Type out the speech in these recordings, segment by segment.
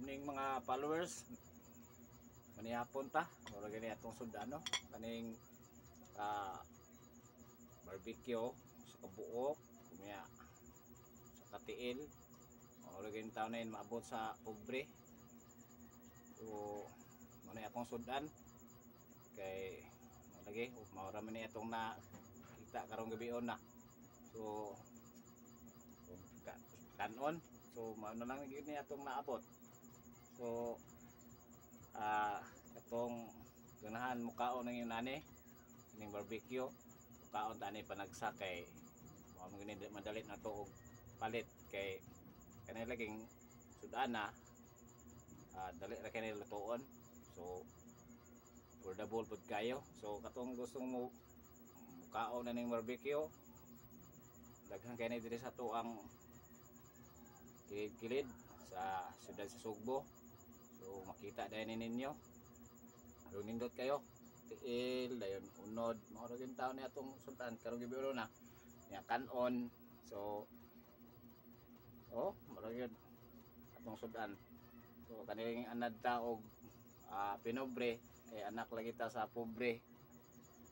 morning mga followers. Manihapon ta. Mura gani atong sudano. Kaning barbecue sa kabuok, kumya sa katiil. Mura gani taon na yun maabot sa pobre. So, muna akong sudan. Kay, lagi, maura man itong na kita karong gabi na. So, kanon. So, mauna lang gini atong naabot. So, katong ganahan mukaon ng yung nani ning barbecue mukaon tani panagsa kay madali na to og palit kay kanay laging sudana dali ra kanay lutuon. So, affordable pud kayo. So, katong gustong mo mukaon na ning barbecue, daghan kay ni diri sa to ang kilid-kilid sa siyudad sa Sugbo. So, makita dahil ninyo. Harong nindot kayo. Tiil, dayon unod. Makaragin taon na itong sultan. Karong gibiro na. Niya kanon. So, maragin atong sultan. So, kanilang anad taog pinobre. Kaya anak lagi ta sa pobre.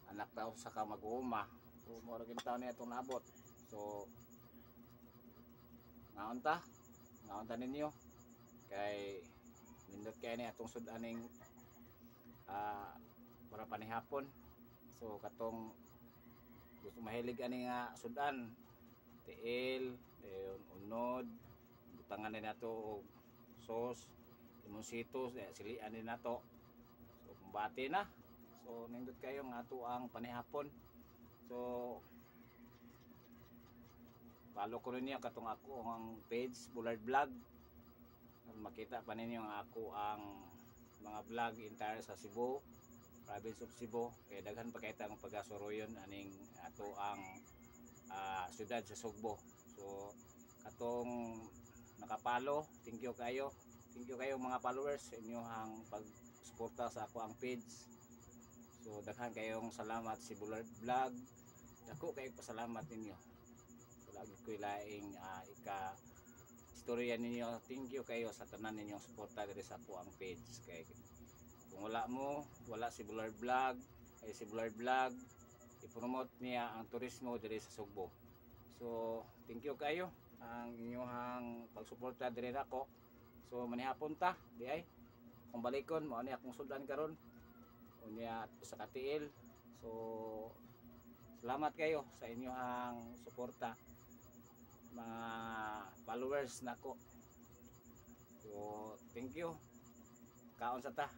Anak tao sa kamag-uuma. So, makaragin taon na itong nabot. So, ngaon ta ninyo. Kay nindot kaya ni atong sudaning para panihapon. So, katong gusto mahilig ani nga sudan, tiil, unod, butangan din nato og sauce, limonsitos, silian din nato. So, kumbati na. So, nindot kayo nga ato ang panihapon. So, follow ko rin niya katong ako ang page Bullard Vlog. Makita pa ninyo ang ako ang mga vlog entire sa Cebu, province of Cebu. Kaya daghan pa kita ang pagkasuroyon aning ato ang siyudad sa Sugbo. So, katong nakapalo, thank you kayo mga followers sa inyong pag-suporta sa ako ang page. So, daghan kayong salamat si Bullard Vlog. Dako kayo pasalamat ninyo. So, lagi ko ilaing istorya ninyo. Thank you kayo sa tanan ninyong suporta diri sa po ang page. Kay kung wala si Bullard Vlog, si Bullard Vlog i-promote niya ang turismo diri sa Sugbo. So, thank you kayo ang inyong pagsuporta diri nako. So, manihapon ta di ay kung balikon mo ani akong sudan karon unya sa katiil. So, salamat kayo sa inyong suporta mga followers nako. So, thank you. Kaon sa ta.